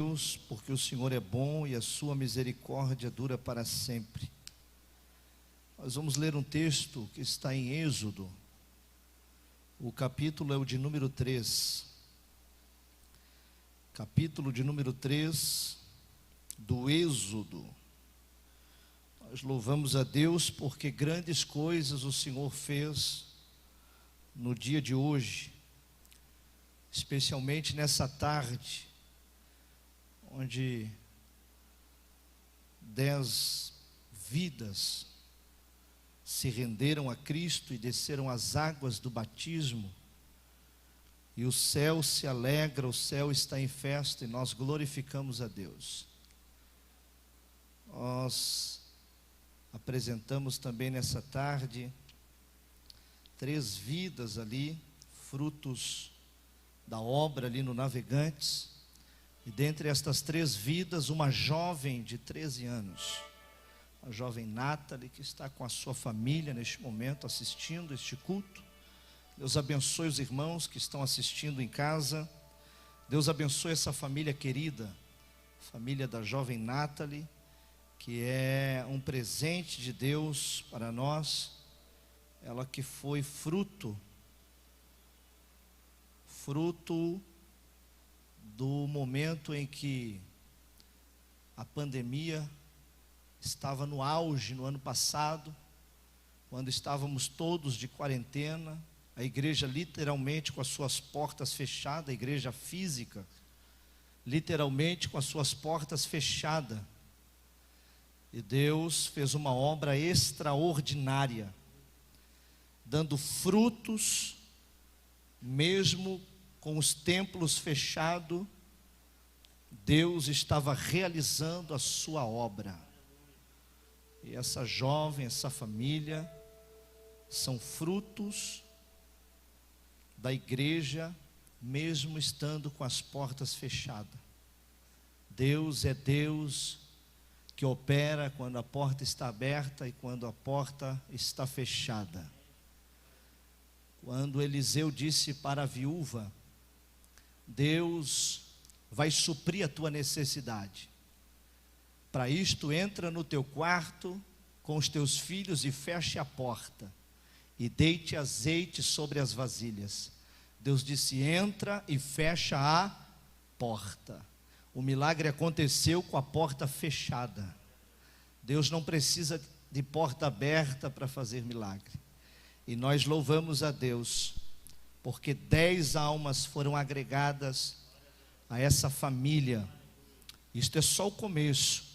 Deus, porque o Senhor é bom e a sua misericórdia dura para sempre. Nós vamos ler um texto que está em Êxodo. O capítulo é o de número 3. Capítulo de número 3 do Êxodo. Nós louvamos a Deus porque grandes coisas o Senhor fez no dia de hoje, especialmente nessa tarde, onde 10 vidas se renderam a Cristo e desceram as águas do batismo, e o céu se alegra, o céu está em festa, e nós glorificamos a Deus. Nós apresentamos também nessa tarde 3 vidas ali, frutos da obra ali no Navegantes. E dentre estas 3 vidas, uma jovem de 13 anos, a jovem Nathalie, que está com a sua família neste momento assistindo este culto. Deus abençoe os irmãos que estão assistindo em casa. Deus abençoe essa família querida, família da jovem Nathalie, que é um presente de Deus para nós. Ela que foi fruto do momento em que a pandemia estava no auge no ano passado, quando estávamos todos de quarentena, a igreja literalmente com as suas portas fechadas, a igreja física, literalmente com as suas portas fechadas. E Deus fez uma obra extraordinária, dando frutos, mesmo com os templos fechados. Deus estava realizando a sua obra. E essa jovem, essa família, são frutos da igreja, mesmo estando com as portas fechadas. Deus é Deus que opera quando a porta está aberta e quando a porta está fechada. Quando Eliseu disse para a viúva: Deus vai suprir a tua necessidade. Para isto, entra no teu quarto com os teus filhos e feche a porta, e deite azeite sobre as vasilhas. Deus disse: entra e fecha a porta. O milagre aconteceu com a porta fechada. Deus não precisa de porta aberta para fazer milagre. E nós louvamos a Deus, porque 10 almas foram agregadas a essa família. Isto é só o começo.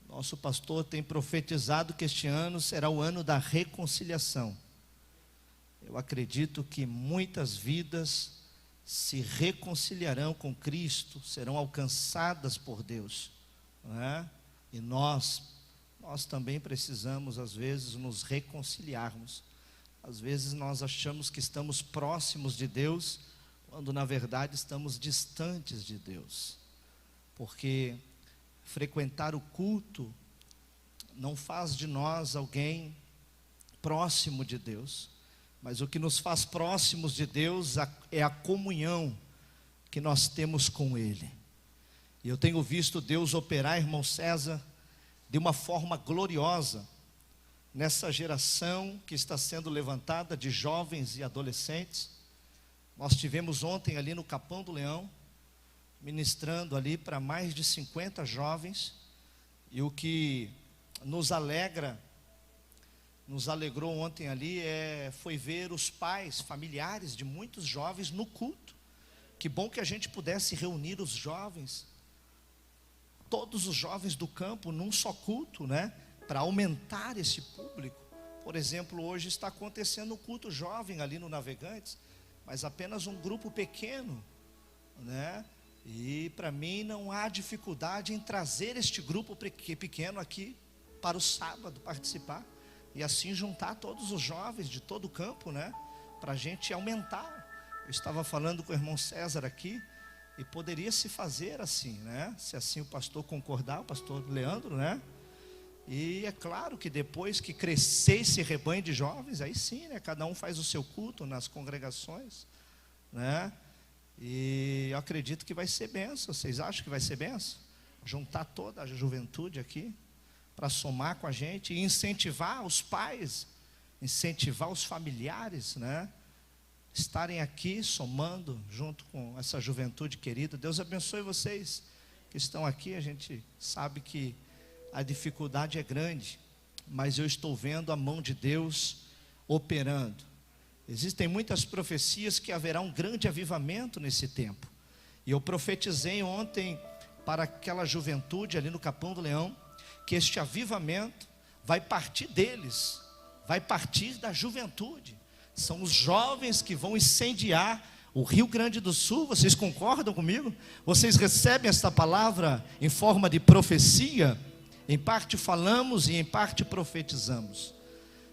Nosso pastor tem profetizado que este ano será o ano da reconciliação. Eu acredito que muitas vidas se reconciliarão com Cristo, serão alcançadas por Deus, não é? E nós também precisamos às vezes nos reconciliarmos. Às vezes nós achamos que estamos próximos de Deus, quando na verdade estamos distantes de Deus. Porque frequentar o culto não faz de nós alguém próximo de Deus, mas o que nos faz próximos de Deus é a comunhão que nós temos com Ele. E eu tenho visto Deus operar, irmão César, de uma forma gloriosa nessa geração que está sendo levantada de jovens e adolescentes. Nós tivemos ontem ali no Capão do Leão, ministrando ali para mais de 50 jovens, e o que nos alegrou ontem ali foi ver os pais, familiares de muitos jovens no culto. Que bom que a gente pudesse reunir os jovens, todos os jovens do campo num só culto, né? Para aumentar esse público. Por exemplo, hoje está acontecendo um culto jovem ali no Navegantes, mas apenas um grupo pequeno, né? E para mim não há dificuldade em trazer este grupo pequeno aqui para o sábado participar, e assim juntar todos os jovens de todo o campo, né? Para a gente aumentar. Eu estava falando com o irmão César aqui, e poderia se fazer assim, né? Se assim o pastor concordar, o pastor Leandro, né? E é claro que depois que crescer esse rebanho de jovens, aí sim, né? Cada um faz o seu culto nas congregações, né? E eu acredito que vai ser benção. Vocês acham que vai ser benção? Juntar toda a juventude aqui para somar com a gente e incentivar os pais, incentivar os familiares, né? Estarem aqui somando junto com essa juventude querida. Deus abençoe vocês que estão aqui. A gente sabe que a dificuldade é grande, mas eu estou vendo a mão de Deus operando. Existem muitas profecias que haverá um grande avivamento nesse tempo. E eu profetizei ontem para aquela juventude ali no Capão do Leão, que este avivamento vai partir deles, vai partir da juventude. São os jovens que vão incendiar o Rio Grande do Sul. Vocês concordam comigo? Vocês recebem esta palavra em forma de profecia? Em parte falamos e em parte profetizamos.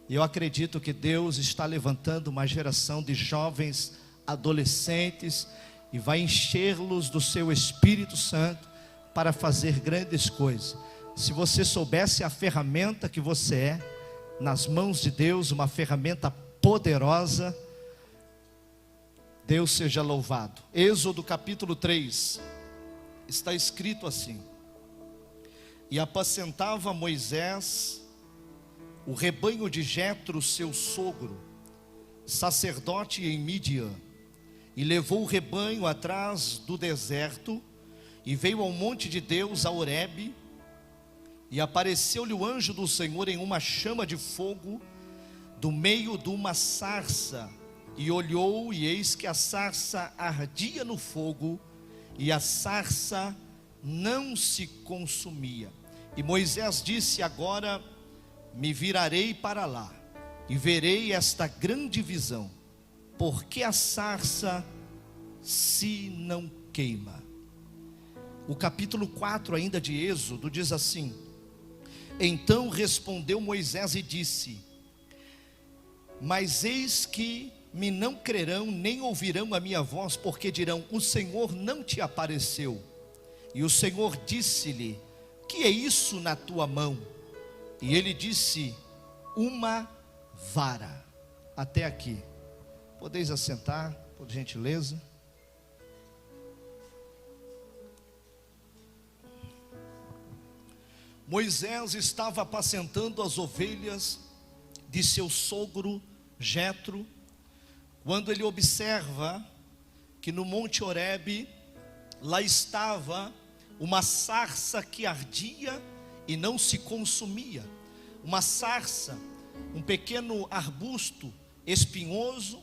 E eu acredito que Deus está levantando uma geração de jovens adolescentes e vai encher-los do seu Espírito Santo para fazer grandes coisas. Se você soubesse a ferramenta que você é nas mãos de Deus, uma ferramenta poderosa, Deus seja louvado. Êxodo capítulo 3, está escrito assim: e apacentava Moisés o rebanho de Jetro, seu sogro, sacerdote em Midian, e levou o rebanho atrás do deserto, e veio ao monte de Deus, a Horebe, e apareceu-lhe o anjo do Senhor em uma chama de fogo, do meio de uma sarça, e olhou, e eis que a sarça ardia no fogo, e a sarça não se consumia. E Moisés disse: agora me virarei para lá, e verei esta grande visão, porque a sarça se não queima. O capítulo 4 ainda de Êxodo diz assim: então respondeu Moisés e disse: mas eis que me não crerão, nem ouvirão a minha voz, porque dirão: o Senhor não te apareceu. E o Senhor disse-lhe: que é isso na tua mão? E ele disse: uma vara. Até aqui. Podeis assentar, por gentileza. Moisés estava apacentando as ovelhas de seu sogro Jetro, quando ele observa que no Monte Horebe, lá estava uma sarça que ardia e não se consumia. Uma sarça, um pequeno arbusto espinhoso,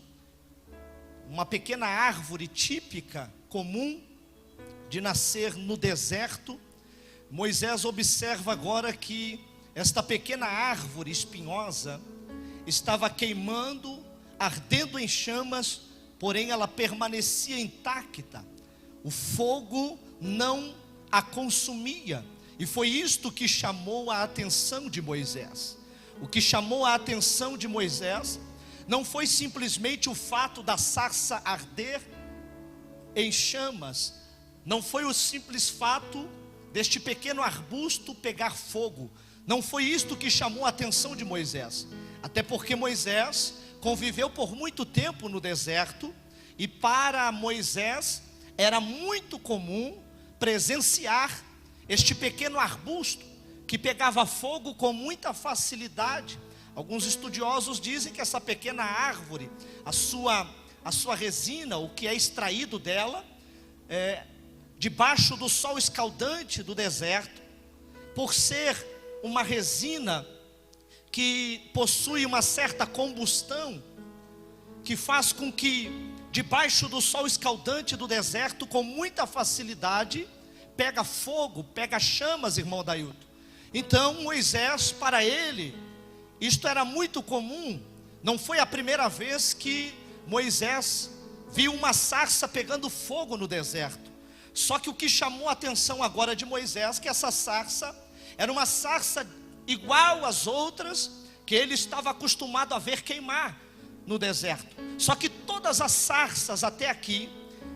uma pequena árvore típica, comum de nascer no deserto. Moisés observa agora que esta pequena árvore espinhosa estava queimando, ardendo em chamas, porém ela permanecia intacta. O fogo não a consumia. E foi isto que chamou a atenção de Moisés. O que chamou a atenção de Moisés não foi simplesmente o fato da sarça arder em chamas, não foi o simples fato deste pequeno arbusto pegar fogo. Não foi isto que chamou a atenção de Moisés. Até porque Moisés conviveu por muito tempo no deserto, e para Moisés era muito comum presenciar este pequeno arbusto que pegava fogo com muita facilidade. Alguns estudiosos dizem que essa pequena árvore, a sua resina, o que é extraído dela, debaixo do sol escaldante do deserto, por ser uma resina que possui uma certa combustão, que faz com que debaixo do sol escaldante do deserto, com muita facilidade, pega fogo, pega chamas, irmão Dailton. Então Moisés, para ele, isto era muito comum. Não foi a primeira vez que Moisés viu uma sarça pegando fogo no deserto. Só que o que chamou a atenção agora de Moisés, que essa sarça era uma sarça igual às outras, que ele estava acostumado a ver queimar no deserto. Só que todas as sarças até aqui,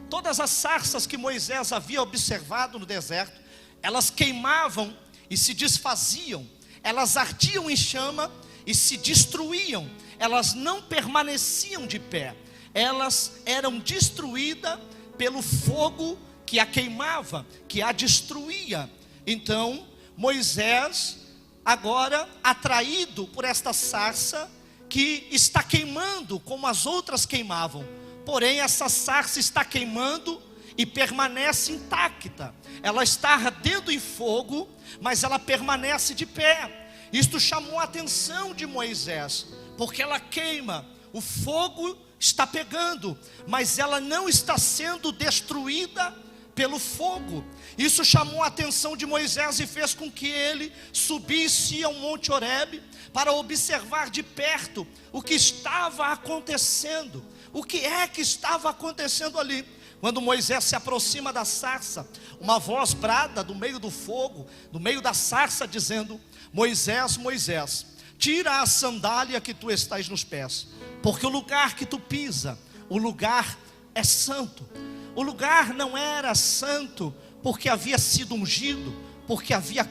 todas as sarças que Moisés havia observado no deserto, elas queimavam e se desfaziam, elas ardiam em chama e se destruíam, elas não permaneciam de pé, elas eram destruídas pelo fogo que a queimava, que a destruía. Então Moisés, agora atraído por esta sarça que está queimando como as outras queimavam, porém essa sarça está queimando e permanece intacta. Ela está ardendo em fogo, mas ela permanece de pé. Isto chamou a atenção de Moisés, porque ela queima, o fogo está pegando, mas ela não está sendo destruída pelo fogo. Isso chamou a atenção de Moisés e fez com que ele subisse ao Monte Horebe para observar de perto o que estava acontecendo. O que é que estava acontecendo ali? Quando Moisés se aproxima da sarça, uma voz brada do meio do fogo, do meio da sarça, dizendo: Moisés, Moisés, tira a sandália que tu estás nos pés, porque o lugar que tu pisa, o lugar é santo. O lugar não era santo porque havia sido ungido, porque havia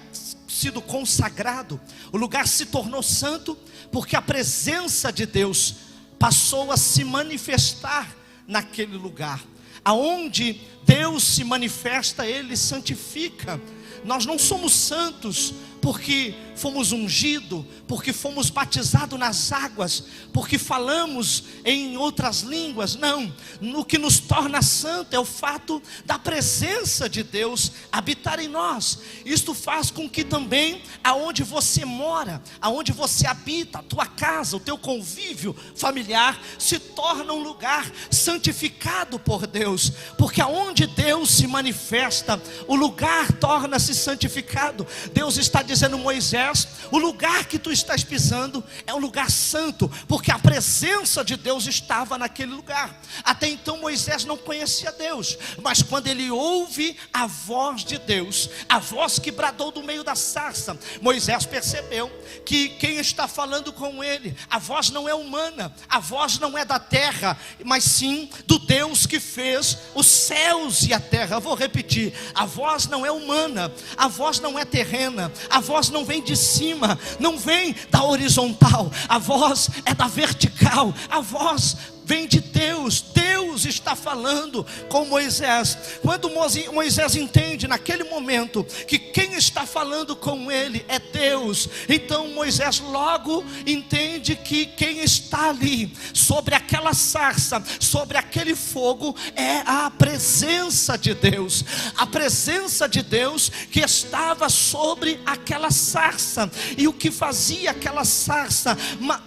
sido consagrado. O lugar se tornou santo porque a presença de Deus passou a se manifestar naquele lugar. Aonde Deus se manifesta, Ele santifica. Nós não somos santos porque fomos ungidos, porque fomos batizados nas águas, porque falamos em outras línguas. Não, o que nos torna santo é o fato da presença de Deus habitar em nós. Isto faz com que também aonde você mora, aonde você habita, a tua casa, o teu convívio familiar se torna um lugar santificado por Deus, porque aonde Deus se manifesta, o lugar torna-se santificado. Deus está dizendo: Moisés, o lugar que tu estás pisando é um lugar santo, porque a presença de Deus estava naquele lugar. Até então Moisés não conhecia Deus, mas quando ele ouve a voz de Deus, a voz que bradou do meio da sarça, Moisés percebeu que quem está falando com ele, a voz não é humana, a voz não é da terra, mas sim do Deus que fez os céus e a terra. Vou repetir: a voz não é humana, a voz não é terrena, a voz não vem de cima, não vem da horizontal, a voz é da vertical, a voz vem de Deus. Deus está falando com Moisés. Quando Moisés entende naquele momento que quem está falando com ele é Deus, então Moisés logo entende que quem está ali sobre aquela sarça, sobre aquele fogo, é a presença de Deus. A presença de Deus que estava sobre aquela sarça. E o que fazia aquela sarça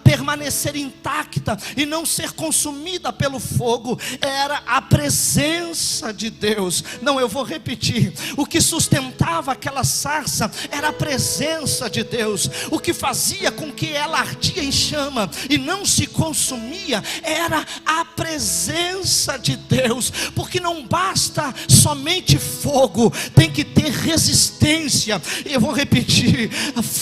permanecer intacta e não ser consumida pelo fogo era a presença de Deus. Não, eu vou repetir: o que sustentava aquela sarça era a presença de Deus. O que fazia com que ela ardia em chama e não se consumia era a presença de Deus. Porque não basta somente fogo, tem que ter resistência. Eu vou repetir: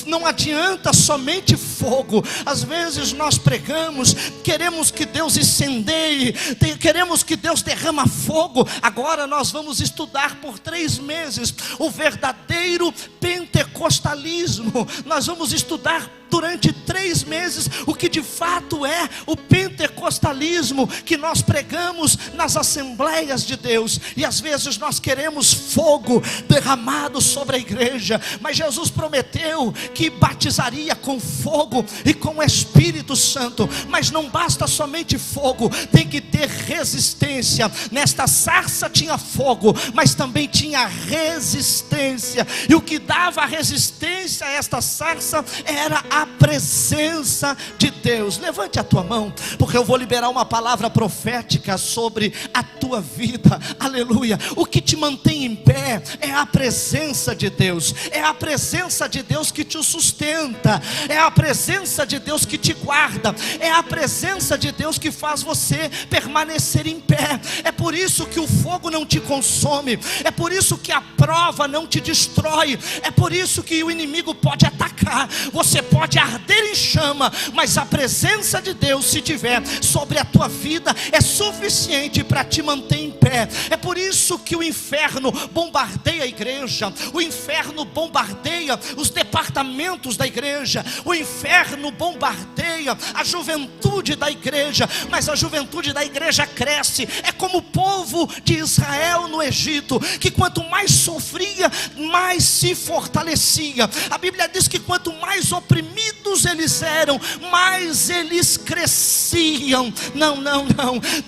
não adianta somente fogo. Às vezes nós pregamos, queremos que Deus incendeie, queremos que Deus derrama fogo. Agora nós vamos estudar por 3 meses o verdadeiro pentecostalismo. Nós vamos estudar durante 3 meses o que de fato é o pentecostalismo que nós pregamos nas assembleias de Deus. E às vezes nós queremos fogo derramado sobre a igreja, mas Jesus prometeu que batizaria com fogo e com o Espírito Santo. Mas não basta somente fogo, tem que ter resistência. Nesta sarça tinha fogo, mas também tinha resistência. E o que dava resistência a esta sarça era a presença de Deus. Levante a tua mão, porque eu vou liberar uma palavra profética sobre a tua vida. Aleluia. O que te mantém em pé é a presença de Deus. É a presença de Deus que te sustenta, é a presença de Deus que te guarda, é a presença de Deus que faz você permanecer em pé. É por isso que o fogo não te consome, é por isso que a prova não te destrói, é por isso que o inimigo pode atacar. Você pode arder em chama, mas a presença de Deus, se tiver sobre a tua vida, é suficiente para te manter em pé. É por isso que o inferno bombardeia a igreja, o inferno bombardeia os departamentos da igreja, o inferno bombardeia a juventude da igreja, mas a juventude da igreja cresce. É como o povo de Israel no Egito, que quanto mais sofria, mais se fortalecia. A Bíblia diz que quanto mais oprimidos eles eram, mais eles cresciam. Não,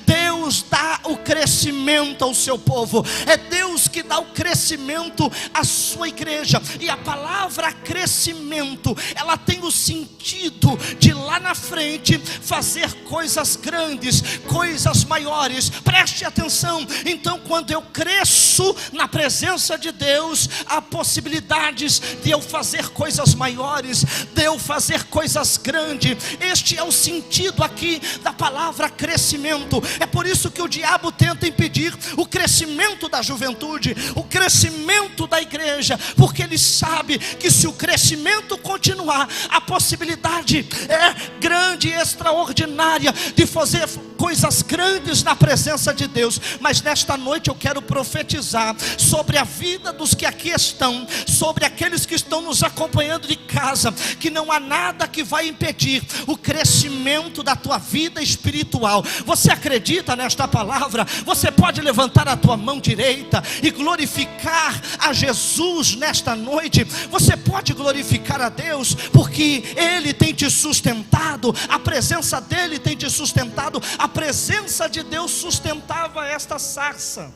Deus dá o crescimento ao seu povo, é Deus que dá o crescimento à sua igreja. E a palavra crescimento, ela tem o sentido de lá na frente fazer coisas grandes, coisas maiores. Preste atenção. Então, quando eu cresço na presença de Deus, há possibilidades de eu fazer coisas maiores, de eu fazer coisas grandes. Este é o sentido aqui da palavra crescimento. É por isso que o diabo tenta impedir o crescimento da juventude, o crescimento da igreja, porque ele sabe que se o crescimento continuar, a possibilidade é grande e extraordinária de fazer coisas grandes na presença de Deus. Mas nesta noite eu quero profetizar sobre a vida dos que aqui estão, sobre aqueles que estão nos acompanhando de casa, que não há nada que vai impedir o crescimento da tua vida espiritual. Você acredita nesta palavra? Você pode levantar a tua mão direita e glorificar a Jesus nesta noite. Você pode glorificar a Deus, porque Ele tem te sustentado, a presença dEle tem te sustentado. A presença de Deus sustentava esta sarça,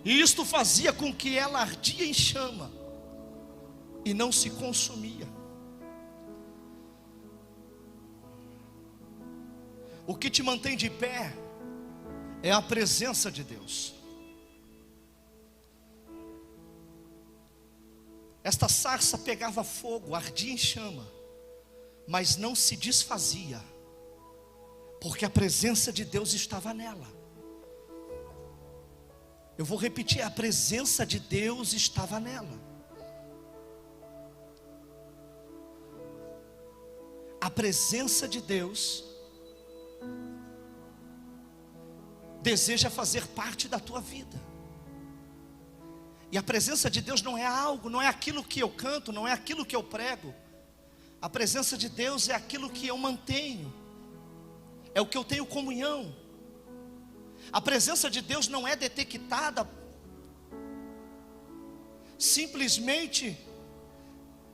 e isto fazia com que ela ardia em chama e não se consumia. O que te mantém de pé é a presença de Deus. Esta sarça pegava fogo, ardia em chama, mas não se desfazia, porque a presença de Deus estava nela. Eu vou repetir, a presença de Deus estava nela. A presença de Deus deseja fazer parte da tua vida. E a presença de Deus não é algo, não é aquilo que eu canto, não é aquilo que eu prego. A presença de Deus é aquilo que eu mantenho, é o que eu tenho comunhão. A presença de Deus não é detectada simplesmente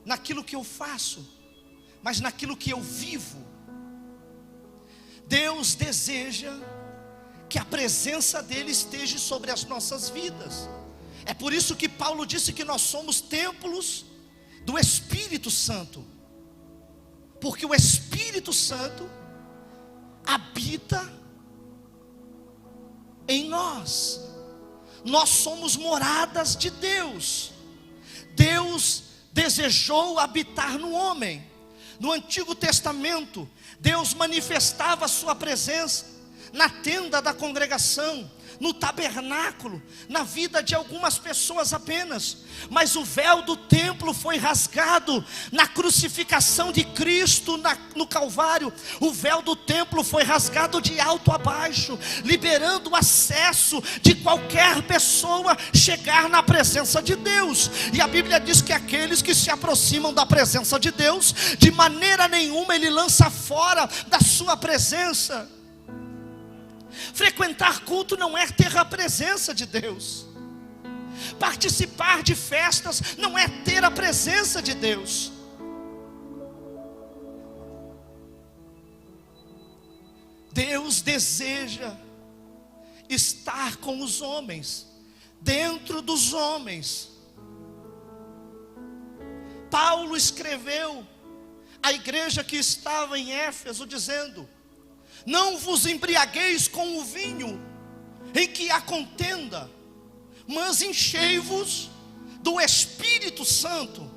naquilo que eu faço, mas naquilo que eu vivo. Deus deseja que a presença dele esteja sobre as nossas vidas. É por isso que Paulo disse que nós somos templos do Espírito Santo, porque o Espírito Santo habita em nós. Nós somos moradas de Deus. Deus desejou habitar no homem. No Antigo Testamento, Deus manifestava a sua presença na tenda da congregação, no tabernáculo, na vida de algumas pessoas apenas. Mas o véu do templo foi rasgado na crucificação de Cristo no Calvário. O véu do templo foi rasgado de alto a baixo, liberando o acesso de qualquer pessoa chegar na presença de Deus. E a Bíblia diz que aqueles que se aproximam da presença de Deus, de maneira nenhuma Ele lança fora da sua presença. Frequentar culto não é ter a presença de Deus. Participar de festas não é ter a presença de Deus. Deus deseja estar com os homens, dentro dos homens. Paulo escreveu à igreja que estava em Éfeso, dizendo: não vos embriagueis com o vinho em que há contenda, mas enchei-vos do Espírito Santo.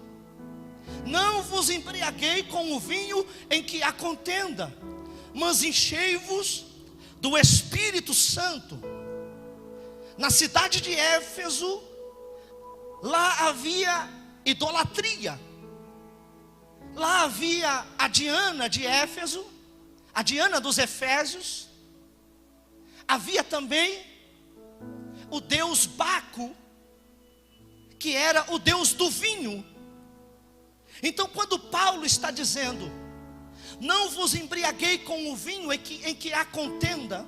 Não vos embriaguei com o vinho em que há contenda, mas enchei-vos do Espírito Santo. Na cidade de Éfeso, lá havia idolatria. Lá havia a Diana de Éfeso, a Diana dos Efésios. Havia também o deus Baco, que era o deus do vinho. Então, quando Paulo está dizendo: não vos embriaguei com o vinho em que há contenda,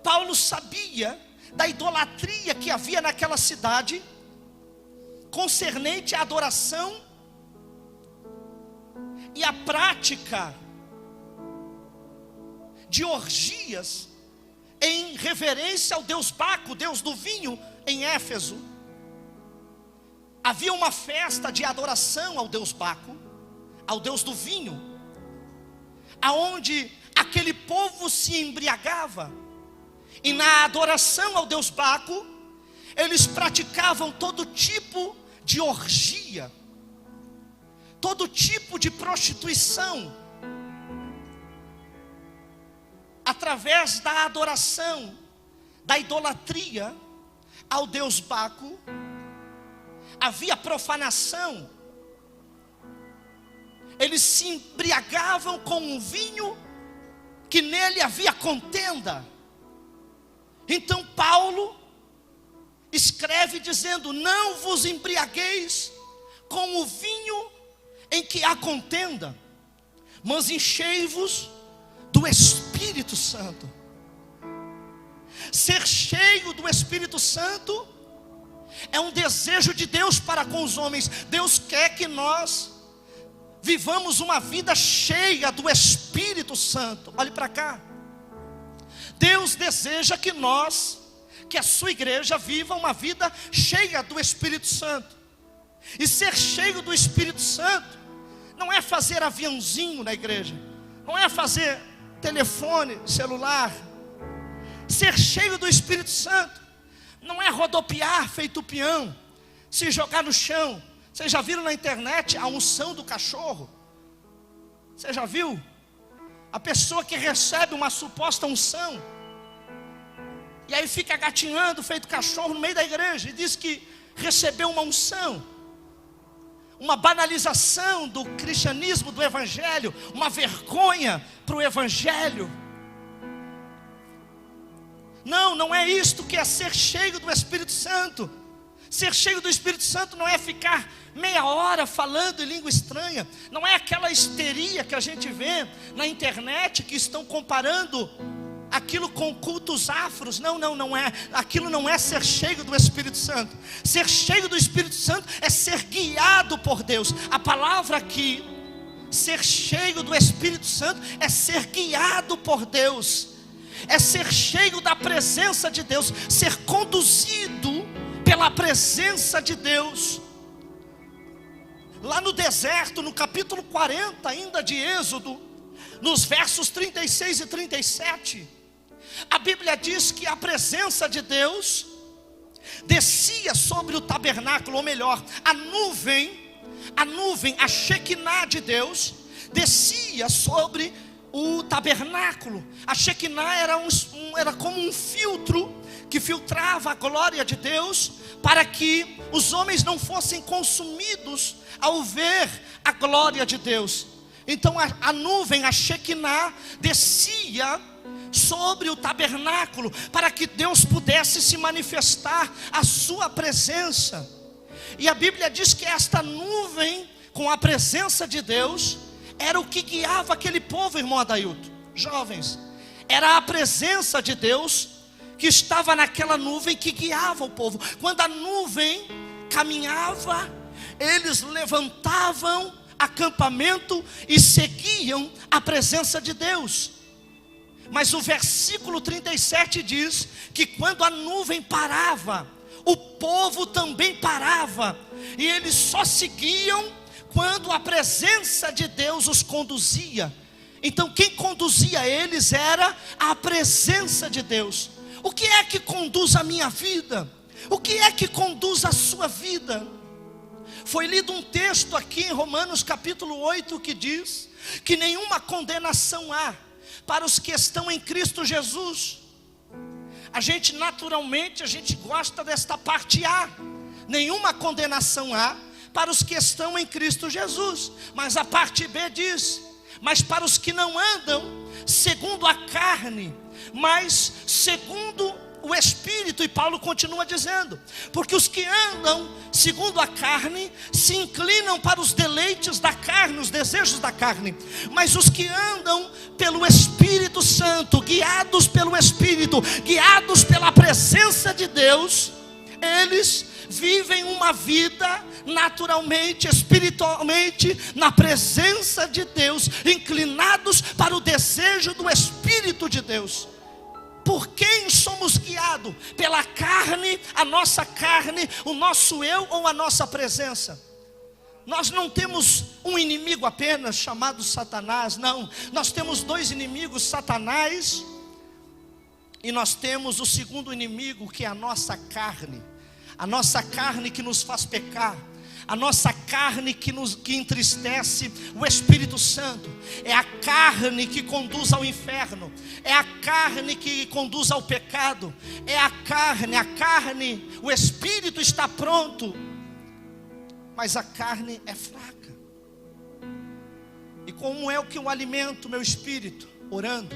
Paulo sabia da idolatria que havia naquela cidade, concernente à adoração e à prática de orgias em reverência ao deus Baco, deus do vinho, em Éfeso. Havia uma festa de adoração ao deus Baco, ao deus do vinho, aonde aquele povo se embriagava, e na adoração ao deus Baco, eles praticavam todo tipo de orgia, todo tipo de prostituição, através da adoração, da idolatria ao deus Baco. Havia profanação. Eles se embriagavam com um vinho que nele havia contenda. Então Paulo escreve dizendo: não vos embriagueis com o vinho em que há contenda, mas enchei-vos do Espírito Santo. Ser cheio do Espírito Santo é um desejo de Deus para com os homens. Deus quer que nós vivamos uma vida cheia do Espírito Santo. Olhe para cá. Deus deseja que a sua igreja viva uma vida cheia do Espírito Santo. E ser cheio do Espírito Santo não é fazer aviãozinho na igreja, não é fazer telefone, celular. Ser cheio do Espírito Santo não é rodopiar feito peão, se jogar no chão. Vocês já viram na internet a unção do cachorro? Você já viu? A pessoa que recebe uma suposta unção, e aí fica gatinhando feito cachorro no meio da igreja, e diz que recebeu uma unção. Uma banalização do cristianismo, do evangelho, uma vergonha para o evangelho. Não é isto que é ser cheio do Espírito Santo. Ser cheio do Espírito Santo não é ficar meia hora falando em língua estranha. Não é aquela histeria que a gente vê na internet, que estão comparando aquilo com cultos afros. Não é. Aquilo não é ser cheio do Espírito Santo. Ser cheio do Espírito Santo é ser guiado por Deus. A palavra aqui, ser cheio do Espírito Santo, é ser guiado por Deus. É ser cheio da presença de Deus, ser conduzido pela presença de Deus. Lá no deserto, no capítulo 40 ainda de Êxodo, nos versos 36 e 37, a Bíblia diz que a presença de Deus descia sobre o tabernáculo, ou melhor, a nuvem, a Shekinah de Deus, descia sobre o tabernáculo. A Shekinah era como um filtro que filtrava a glória de Deus, para que os homens não fossem consumidos ao ver a glória de Deus. Então a nuvem, a Shekinah, descia sobre o tabernáculo, para que Deus pudesse se manifestar a sua presença. E a Bíblia diz que esta nuvem, com a presença de Deus, era o que guiava aquele povo, irmão Adailto, jovens. Era a presença de Deus que estava naquela nuvem que guiava o povo. Quando a nuvem caminhava, eles levantavam acampamento e seguiam a presença de Deus. Mas o versículo 37 diz que quando a nuvem parava, o povo também parava, e eles só seguiam quando a presença de Deus os conduzia. Então quem conduzia eles era a presença de Deus. O que é que conduz a minha vida? O que é que conduz a sua vida? Foi lido um texto aqui em Romanos capítulo 8 que diz que nenhuma condenação há para os que estão em Cristo Jesus. A gente naturalmente, a gente gosta desta parte A. Nenhuma condenação há para os que estão em Cristo Jesus. Mas a parte B diz: mas para os que não andam segundo a carne, mas segundo o Espírito, e Paulo continua dizendo: porque os que andam segundo a carne se inclinam para os deleites da carne, os desejos da carne, mas os que andam pelo Espírito Santo, guiados pelo Espírito, guiados pela presença de Deus, eles vivem uma vida naturalmente, espiritualmente, na presença de Deus, inclinados para o desejo do Espírito de Deus. Por quem somos guiados? Pela carne, a nossa carne, o nosso eu ou a nossa presença? Nós não temos um inimigo apenas chamado Satanás, não. Nós temos dois inimigos, Satanás, e nós temos o segundo inimigo, que é a nossa carne. A nossa carne que nos faz pecar, a nossa carne que entristece o Espírito Santo. É a carne que conduz ao inferno, é a carne que conduz ao pecado. É a carne, o Espírito está pronto, mas a carne é fraca. E como é o que eu alimento meu espírito? Orando.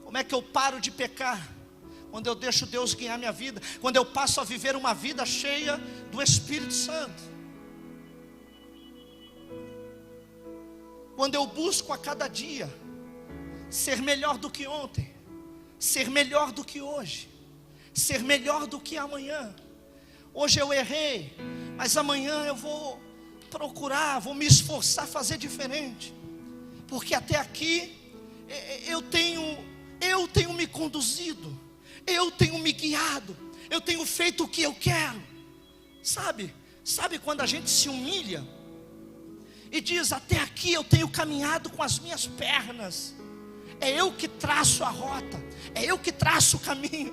Como é que eu paro de pecar? Quando eu deixo Deus guiar minha vida, quando eu passo a viver uma vida cheia do Espírito Santo, quando eu busco a cada dia ser melhor do que ontem, ser melhor do que hoje, ser melhor do que amanhã. Hoje eu errei, mas amanhã eu vou procurar, vou me esforçar a fazer diferente, porque até aqui eu tenho me conduzido, eu tenho me guiado, eu tenho feito o que eu quero. Sabe quando a gente se humilha e diz: até aqui eu tenho caminhado com as minhas pernas, é eu que traço a rota, é eu que traço o caminho,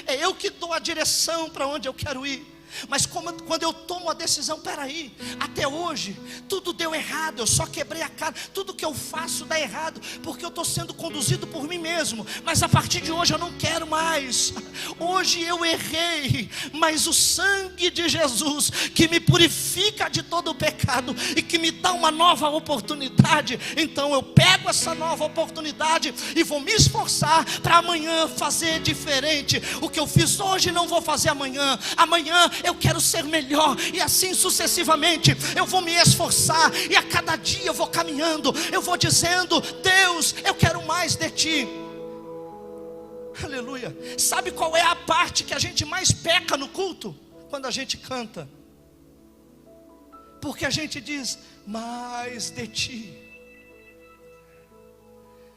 é eu que dou a direção para onde eu quero ir. Mas quando eu tomo a decisão, peraí, até hoje tudo deu errado, eu só quebrei a cara, tudo que eu faço dá errado, porque eu estou sendo conduzido por mim mesmo. Mas a partir de hoje eu não quero mais. Hoje eu errei, mas o sangue de Jesus, que me purifica de todo o pecado e que me dá uma nova oportunidade, então eu pego essa nova oportunidade e vou me esforçar para amanhã fazer diferente. O que eu fiz hoje não vou fazer amanhã. Amanhã eu quero ser melhor, e assim sucessivamente eu vou me esforçar, e a cada dia eu vou caminhando, eu vou dizendo: Deus, eu quero mais de Ti. Aleluia. Sabe qual é a parte que a gente mais peca no culto? Quando a gente canta, porque a gente diz: mais de Ti.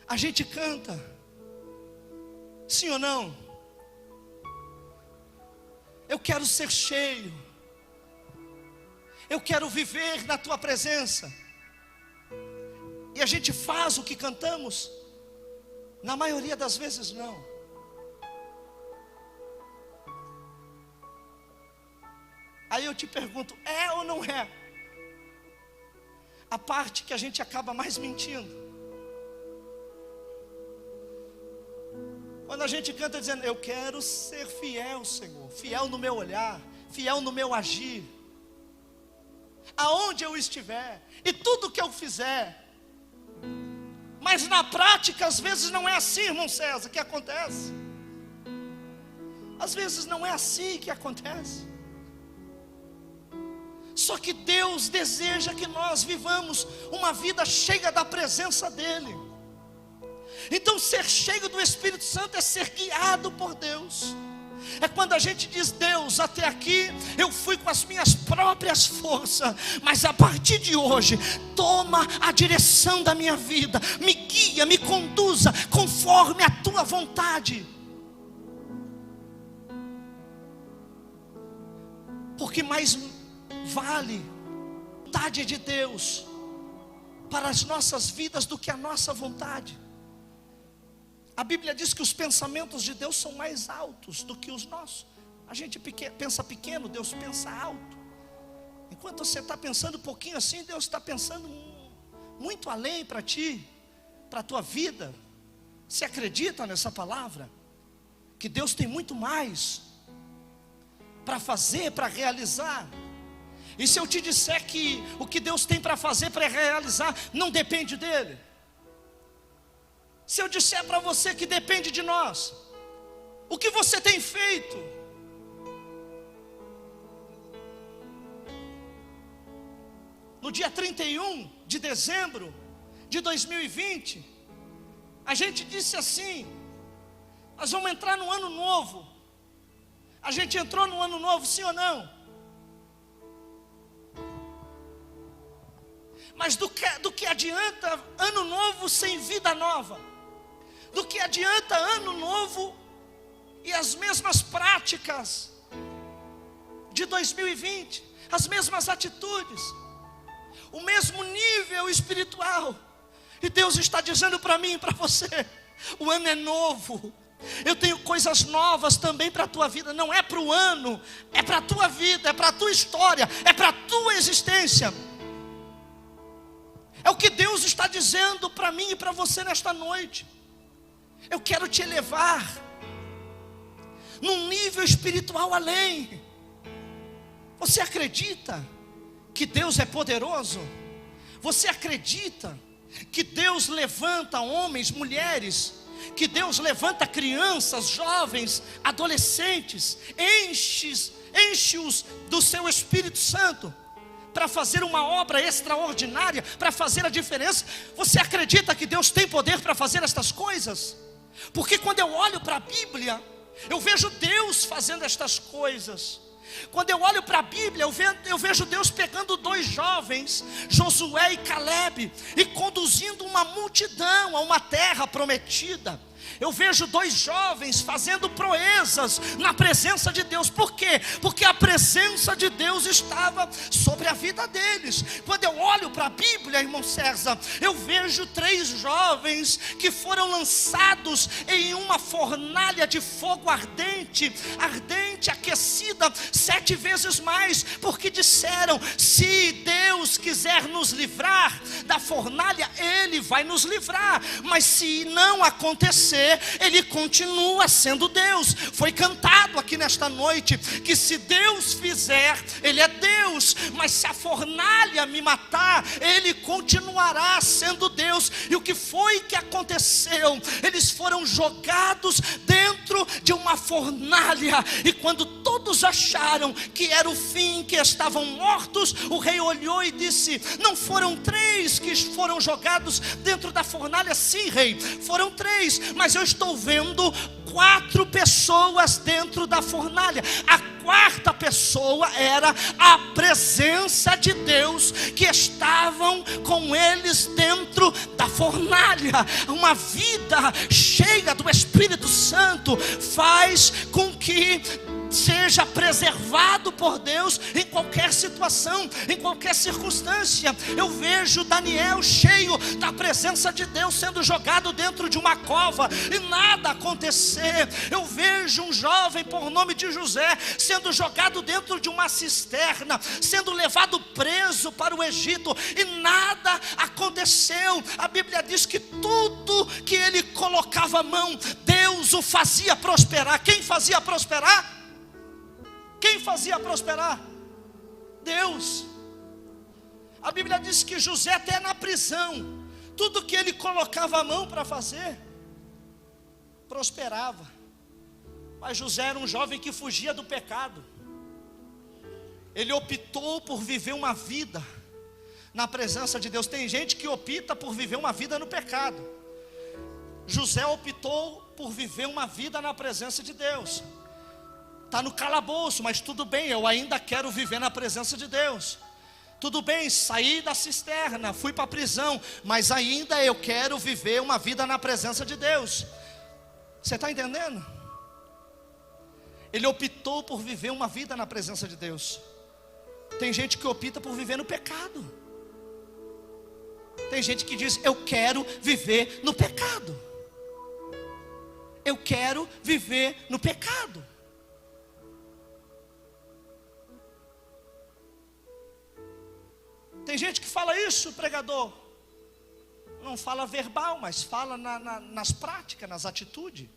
A gente canta, sim ou não? Eu quero ser cheio, eu quero viver na Tua presença. E a gente faz o que cantamos? Na maioria das vezes não. Aí eu te pergunto, é ou não é a parte que a gente acaba mais mentindo? Quando a gente canta dizendo: eu quero ser fiel, Senhor, fiel no meu olhar, fiel no meu agir, aonde eu estiver, e tudo que eu fizer. Mas na prática, às vezes não é assim, irmão César, que acontece. Às vezes não é assim que acontece. Só que Deus deseja que nós vivamos uma vida cheia da presença dEle. Então ser cheio do Espírito Santo é ser guiado por Deus. É quando a gente diz: Deus, até aqui eu fui com as minhas próprias forças, mas a partir de hoje, toma a direção da minha vida, me guia, me conduza conforme a Tua vontade. Porque mais vale a vontade de Deus para as nossas vidas do que a nossa vontade. A Bíblia diz que os pensamentos de Deus são mais altos do que os nossos. A gente pensa pequeno, Deus pensa alto. Enquanto você está pensando um pouquinho assim, Deus está pensando muito além para ti, para a tua vida. Você acredita nessa palavra? Que Deus tem muito mais para fazer, para realizar. E se eu te disser que o que Deus tem para fazer, para realizar, não depende dele? Se eu disser para você que depende de nós, O que você tem feito? No dia 31 de dezembro de 2020, a gente disse assim: nós vamos entrar no ano novo. A gente entrou no ano novo, sim ou não? Mas do que adianta ano novo sem vida nova? Do que adianta ano novo e as mesmas práticas de 2020, as mesmas atitudes, o mesmo nível espiritual? E Deus está dizendo para mim e para você: o ano é novo. Eu tenho coisas novas também para a tua vida. Não é para o ano, é para a tua vida, é para a tua história, é para a tua existência. É o que Deus está dizendo para mim e para você nesta noite. Eu quero te elevar num nível espiritual além. Você acredita que Deus é poderoso? Você acredita que Deus levanta homens, mulheres, que Deus levanta crianças, jovens, adolescentes, enche-os do seu Espírito Santo para fazer uma obra extraordinária, para fazer a diferença? Você acredita que Deus tem poder para fazer estas coisas? Porque quando eu olho para a Bíblia, eu vejo Deus fazendo estas coisas. Quando eu olho para a Bíblia, eu vejo Deus pegando dois jovens, Josué e Caleb, e conduzindo uma multidão a uma terra prometida. Eu vejo dois jovens fazendo proezas na presença de Deus. Por quê? Porque a presença de Deus estava sobre a vida deles. Quando eu olho para a Bíblia, irmão César, eu vejo três jovens que foram lançados em uma fornalha de fogo ardente, aquecida 7 vezes mais, porque disseram: se Deus quiser nos livrar da fornalha, Ele vai nos livrar. Mas se não acontecer, Ele continua sendo Deus. Foi cantado aqui nesta noite que se Deus fizer, Ele é Deus. Mas se a fornalha me matar, Ele continuará sendo Deus. E o que foi que aconteceu? Eles foram jogados dentro de uma fornalha. E quando todos acharam que era o fim, que estavam mortos, o rei olhou e disse: não foram 3 que foram jogados dentro da fornalha? Sim, rei, foram 3, mas eu estou vendo 4 pessoas dentro da fornalha. A quarta pessoa era a presença de Deus, que estavam com eles dentro da fornalha. Uma vida cheia do Espírito Santo faz com que seja preservado por Deus em qualquer situação, em qualquer circunstância. Eu vejo Daniel cheio da presença de Deus, sendo jogado dentro de uma cova e nada acontecer. Eu vejo um jovem por nome de José sendo jogado dentro de uma cisterna, sendo levado preso para o Egito e nada aconteceu. A Bíblia diz que tudo que ele colocava a mão, Deus o fazia prosperar. Quem fazia prosperar? Quem fazia prosperar? Deus. A Bíblia diz que José, até na prisão, tudo que ele colocava a mão para fazer, prosperava. Mas José era um jovem que fugia do pecado. Ele optou por viver uma vida na presença de Deus. Tem gente que opta por viver uma vida no pecado. José optou por viver uma vida na presença de Deus. Está no calabouço, mas tudo bem, eu ainda quero viver na presença de Deus. Tudo bem, saí da cisterna, fui para a prisão, mas ainda eu quero viver uma vida na presença de Deus. Você está entendendo? Ele optou por viver uma vida na presença de Deus. Tem gente que opta por viver no pecado. Tem gente que diz: eu quero viver no pecado. Eu quero viver no pecado. Tem gente que fala isso, pregador. Não fala verbal, mas fala nas práticas, nas atitudes.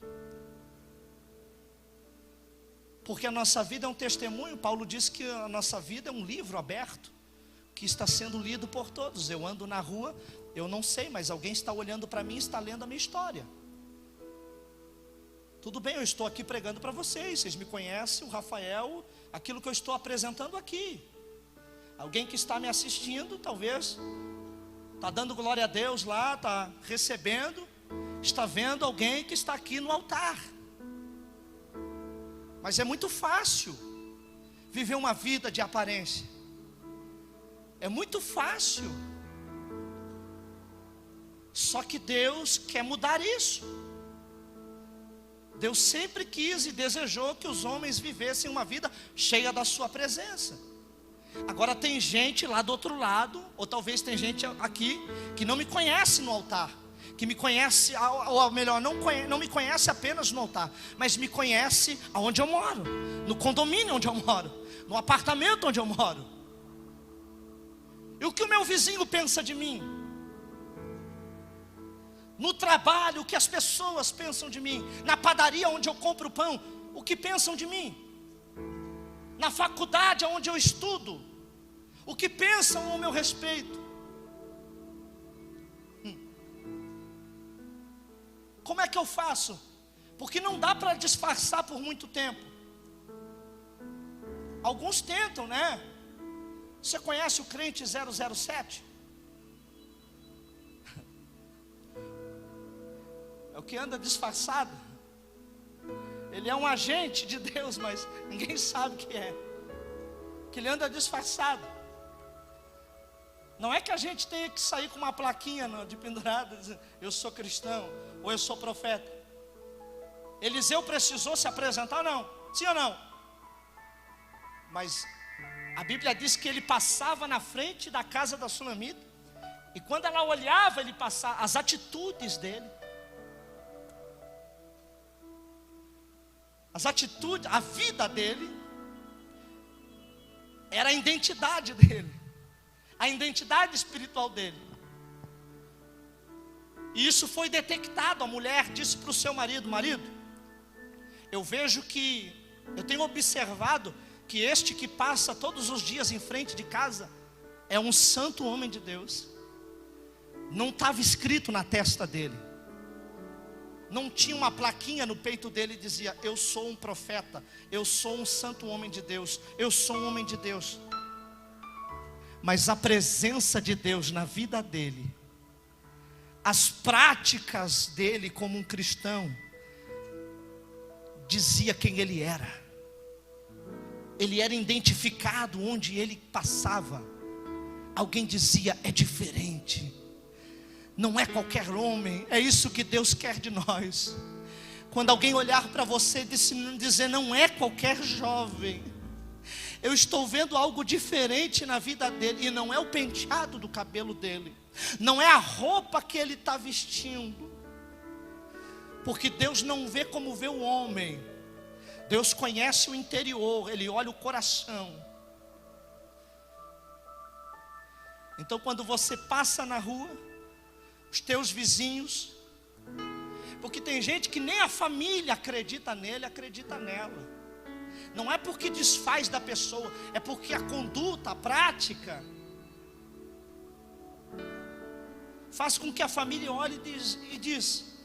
Porque a nossa vida é um testemunho. Paulo diz que a nossa vida é um livro aberto, que está sendo lido por todos. Eu ando na rua, eu não sei, mas alguém está olhando para mim e está lendo a minha história. Tudo bem, eu estou aqui pregando para vocês me conhecem, o Rafael, aquilo que eu estou apresentando aqui. Alguém que está me assistindo, talvez, está dando glória a Deus lá, está recebendo, está vendo alguém que está aqui no altar. Mas é muito fácil viver uma vida de aparência. É muito fácil. Só que Deus quer mudar isso. Deus sempre quis e desejou que os homens vivessem uma vida cheia da sua presença. Agora tem gente lá do outro lado, ou talvez tem gente aqui que não me conhece no altar, que me conhece, ou melhor, não me conhece apenas no altar, mas me conhece aonde eu moro, no condomínio onde eu moro, no apartamento onde eu moro. E o que o meu vizinho pensa de mim? No trabalho, o que as pessoas pensam de mim? Na padaria onde eu compro pão, o que pensam de mim? Na faculdade onde eu estudo, o que pensam ao meu respeito? Como é que eu faço? Porque não dá para disfarçar por muito tempo. Alguns tentam, né? Você conhece o crente 007? É o que anda disfarçado. Ele é um agente de Deus, mas ninguém sabe o que é. Que ele anda disfarçado. Não é que a gente tenha que sair com uma plaquinha de pendurada, dizendo, eu sou cristão, ou eu sou profeta. Eliseu precisou se apresentar, não? Sim ou não? Mas a Bíblia diz que ele passava na frente da casa da Sulamita, e quando ela olhava, ele passava, as atitudes dele, a vida dele, era a identidade dele, a identidade espiritual dele. E isso foi detectado. A mulher disse para o seu marido: marido, eu vejo que, eu tenho observado que este que passa todos os dias em frente de casa é um santo homem de Deus. Não estava escrito na testa dele, não tinha uma plaquinha no peito dele e dizia, eu sou um profeta, eu sou um santo homem de Deus, eu sou um homem de Deus. Mas a presença de Deus na vida dele, as práticas dele como um cristão, dizia quem ele era. Ele era identificado onde ele passava. Alguém dizia, é diferente, não é qualquer homem. É isso que Deus quer de nós. Quando alguém olhar para você e dizer, não é qualquer jovem, eu estou vendo algo diferente na vida dele. E não é o penteado do cabelo dele, não é a roupa que ele está vestindo, porque Deus não vê como vê o homem. Deus conhece o interior, Ele olha o coração. Então quando você passa na rua, os teus vizinhos, porque tem gente que nem a família acredita nele, acredita nela. Não é porque desfaz da pessoa, é porque a conduta, a prática, faz com que a família olhe e diz,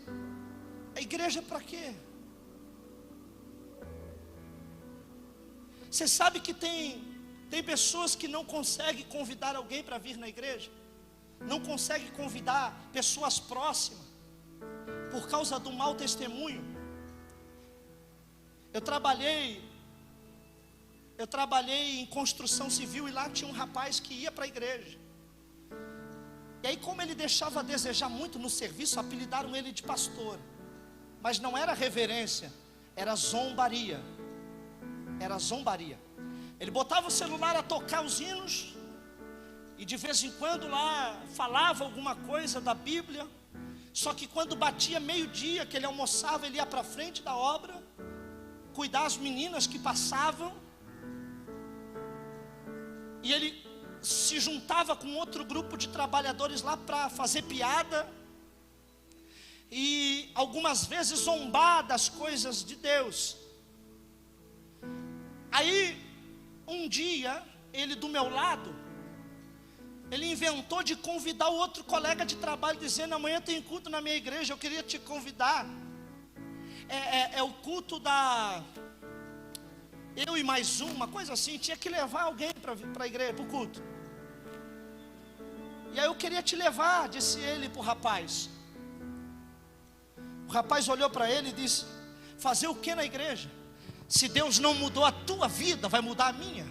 a igreja para quê? Você sabe que tem pessoas que não conseguem convidar alguém para vir na igreja, não conseguem convidar pessoas próximas, por causa do mau testemunho. Eu trabalhei em construção civil, e lá tinha um rapaz que ia para a igreja. E aí, como ele deixava a desejar muito no serviço, apelidaram ele de pastor. Mas não era reverência, era zombaria. Era zombaria. Ele botava o celular a tocar os hinos, e de vez em quando lá falava alguma coisa da Bíblia. Só que quando batia meio-dia, que ele almoçava, ele ia para frente da obra, cuidar as meninas que passavam, e ele se juntava com outro grupo de trabalhadores lá para fazer piada, e algumas vezes zombar das coisas de Deus. Aí, um dia, ele do meu lado, ele inventou de convidar o outro colega de trabalho, dizendo, amanhã tem culto na minha igreja, eu queria te convidar. é o culto da... Eu e mais uma coisa assim, tinha que levar alguém para a igreja, para o culto. E aí eu queria te levar, disse ele para o rapaz. O rapaz olhou para ele e disse: fazer o que na igreja? Se Deus não mudou a tua vida, vai mudar a minha.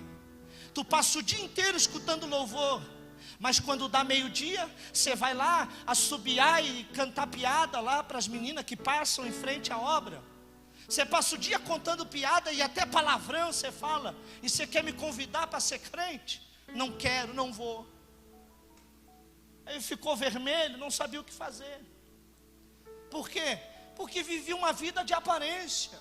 Tu passa o dia inteiro escutando louvor, mas quando dá meio-dia, você vai lá assobiar e cantar piada lá para as meninas que passam em frente à obra. Você passa o dia contando piada e até palavrão você fala. E você quer me convidar para ser crente? Não quero, não vou. Aí ficou vermelho, não sabia o que fazer. Por quê? Porque vivia uma vida de aparência.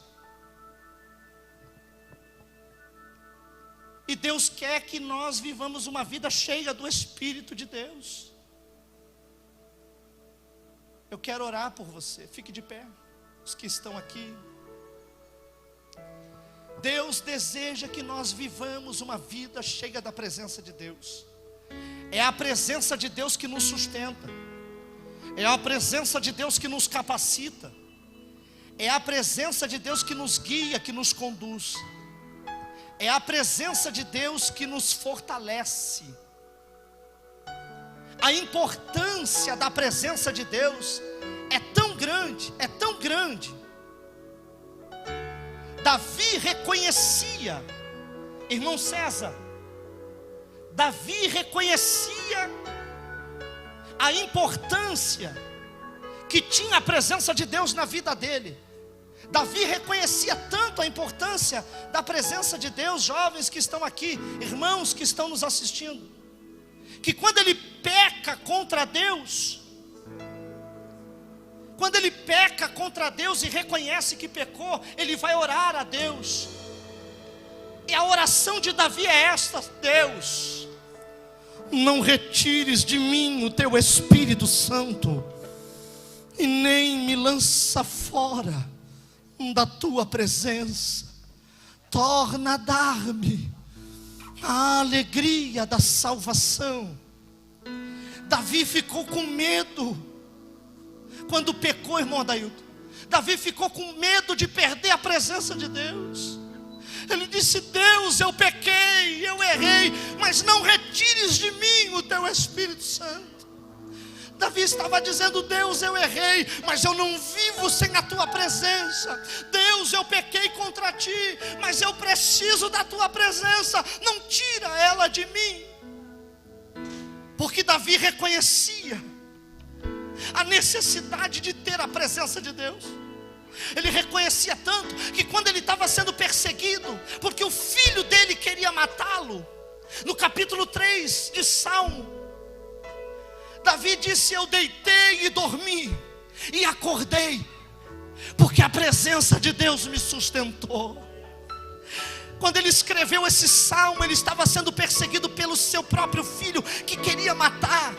E Deus quer que nós vivamos uma vida cheia do Espírito de Deus. Eu quero orar por você. Fique de pé, os que estão aqui. Deus deseja que nós vivamos uma vida cheia da presença de Deus. É a presença de Deus que nos sustenta. É a presença de Deus que nos capacita. É a presença de Deus que nos guia, que nos conduz. É a presença de Deus que nos fortalece. A importância da presença de Deus é tão grande, é tão grande. Davi reconhecia, irmão César, Davi reconhecia a importância que tinha a presença de Deus na vida dele. Davi reconhecia tanto a importância da presença de Deus, jovens que estão aqui, irmãos que estão nos assistindo, que quando ele peca contra Deus, quando ele peca contra Deus e reconhece que pecou, ele vai orar a Deus. E a oração de Davi é esta: Deus, não retires de mim o teu Espírito Santo, e nem me lança fora da tua presença. Torna a dar-me a alegria da salvação. Davi ficou com medo quando pecou, irmão Adailton. Davi ficou com medo de perder a presença de Deus. Ele disse: Deus, eu pequei, eu errei, mas não retires de mim o teu Espírito Santo. Davi estava dizendo: Deus, eu errei, mas eu não vivo sem a tua presença. Deus, eu pequei contra ti, mas eu preciso da tua presença. Não tira ela de mim. Porque Davi reconhecia a necessidade de ter a presença de Deus. Ele reconhecia tanto que quando ele estava sendo perseguido, porque o filho dele queria matá-lo, no capítulo 3 de Salmo, Davi disse: eu deitei e dormi, e acordei, porque a presença de Deus me sustentou. Quando ele escreveu esse salmo, ele estava sendo perseguido pelo seu próprio filho, que queria matar.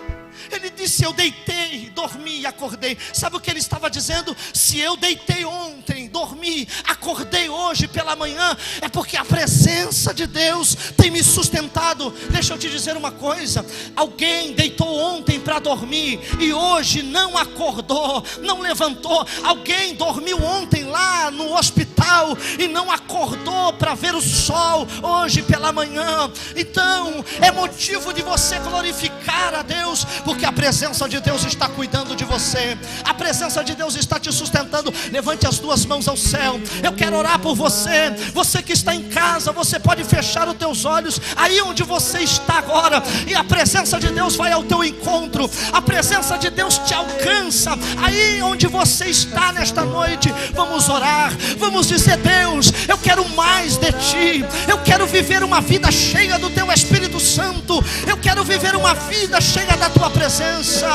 Ele disse: eu deitei, dormi e acordei. Sabe o que ele estava dizendo? Se eu deitei ontem, dormi, acordei hoje pela manhã, é porque a presença de Deus tem me sustentado. Deixa eu te dizer uma coisa: alguém deitou ontem para dormir e hoje não acordou, não levantou. Alguém dormiu ontem lá no hospital e não acordou para ver o sol hoje pela manhã. Então é motivo de você glorificar a Deus, porque a presença de Deus está cuidando de você. A presença de Deus está te sustentando. Levante as duas mãos ao céu. Eu quero orar por você. Você que está em casa, você pode fechar os teus olhos aí onde você está agora, e a presença de Deus vai ao teu encontro. A presença de Deus te alcança aí onde você está nesta noite. Vamos orar, vamos dizer: Deus, eu quero mais de ti. Eu quero viver uma vida cheia do teu Espírito Santo. Eu quero viver uma vida cheia da tua presença.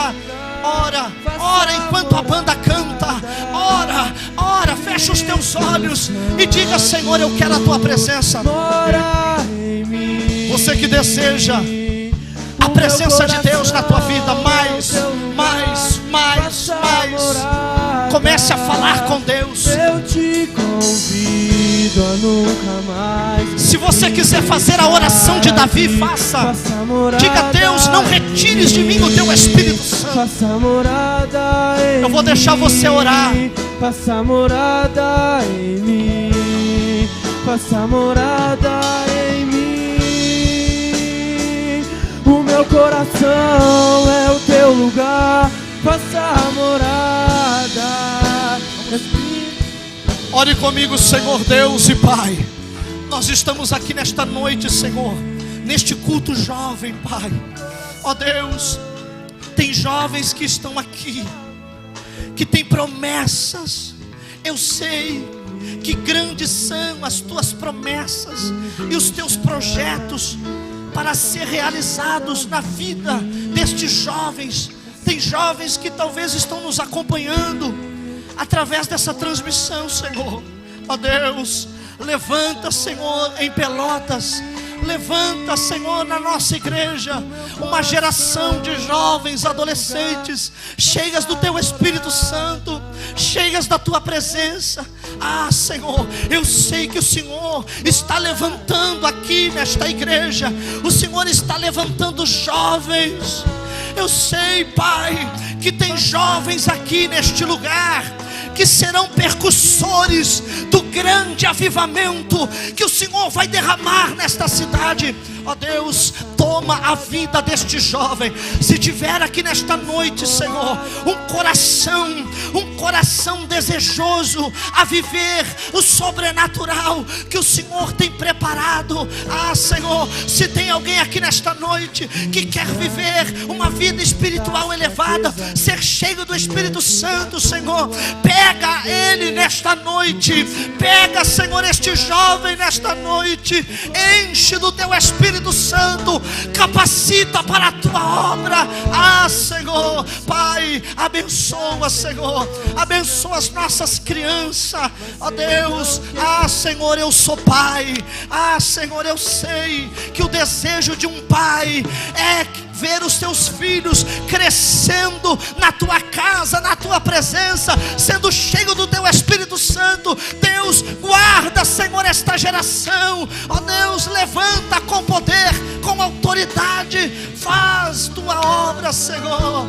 Ora, ora enquanto a banda canta. Ora, ora, fecha os teus olhos e diga: Senhor, eu quero a tua presença. Você que deseja a presença de Deus na tua vida, mais. Comece a falar com Deus. Eu te convido a nunca mais Se você quiser fazer a oração de Davi, faça. Diga: Deus, não retires de mim o teu Espírito Santo. Eu vou deixar você orar. Faça morada em mim, faça morada em mim. O meu coração é o teu lugar. Faça morada. Ore comigo, Senhor Deus e Pai. Nós estamos aqui nesta noite, Senhor, neste culto jovem, Pai. Ó Deus, tem jovens que estão aqui, que têm promessas. Eu sei que grandes são as tuas promessas e os teus projetos para ser realizados na vida destes jovens. Tem jovens que talvez estão nos acompanhando através dessa transmissão, Senhor. Ó Deus, levanta, Senhor, em Pelotas. Levanta, Senhor, na nossa igreja uma geração de jovens, adolescentes, cheias do teu Espírito Santo, cheias da tua presença. Ah, Senhor, eu sei que o Senhor está levantando aqui nesta igreja. O Senhor está levantando jovens. Eu sei, Pai, que tem jovens aqui neste lugar que serão percussores do grande avivamento que o Senhor vai derramar nesta cidade. Ó Deus, toma a vida deste jovem. Se tiver aqui nesta noite, Senhor, um coração desejoso a viver o sobrenatural que o Senhor tem preparado. Ah, Senhor, se tem alguém aqui nesta noite que quer viver uma vida espiritual elevada, ser cheio do Espírito Santo, Senhor, pega ele nesta noite. Pega, Senhor, este jovem nesta noite. Enche do teu Espírito Santo, capacita para a tua obra. Ah, Senhor, Pai, abençoa, Senhor, abençoa as nossas crianças. Ó Deus, ah, Senhor, eu sou pai. Ah, Senhor, eu sei que o desejo de um pai é ver os teus filhos crescendo na tua casa, na tua presença, sendo cheio do teu Espírito Santo. Deus, guarda, Senhor, esta geração. Ó Deus, levanta com poder, com autoridade. Faz tua obra, Senhor.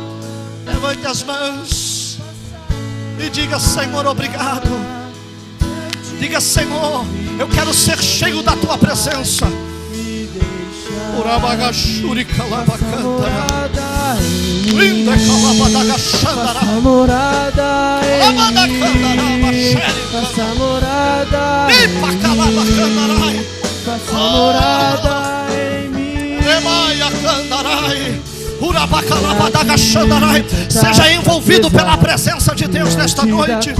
Levante as mãos e diga: Senhor, obrigado. Diga: Senhor, eu quero ser cheio da tua presença. Urabagashuri calabacanta, linda calabadagashandara, faça morada em mim, faça morada em mim, faça morada em mim. Seja envolvido pela presença de Deus nesta noite.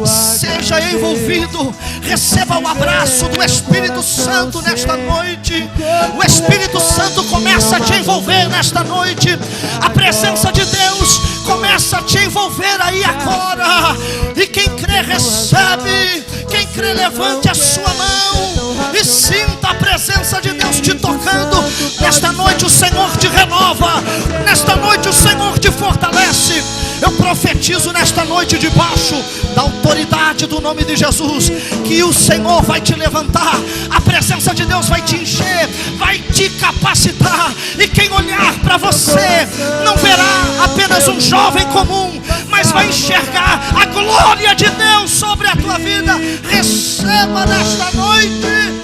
Seja envolvido. Receba o abraço do Espírito Santo nesta noite. O Espírito Santo começa a te envolver nesta noite. A presença de Deus começa a te envolver aí agora. E quem crê, recebe. Quem crê, levante a sua mão e sinta a presença de Deus te tocando. Nesta noite o Senhor te renova. Nesta noite o Senhor te fortalece. Eu profetizo nesta noite, debaixo da autoridade do nome de Jesus, que o Senhor vai te levantar. A presença de Deus vai te encher, vai te capacitar. E quem olhar para você não verá apenas um jovem comum, mas vai enxergar a glória de Deus sobre a tua vida. Receba nesta noite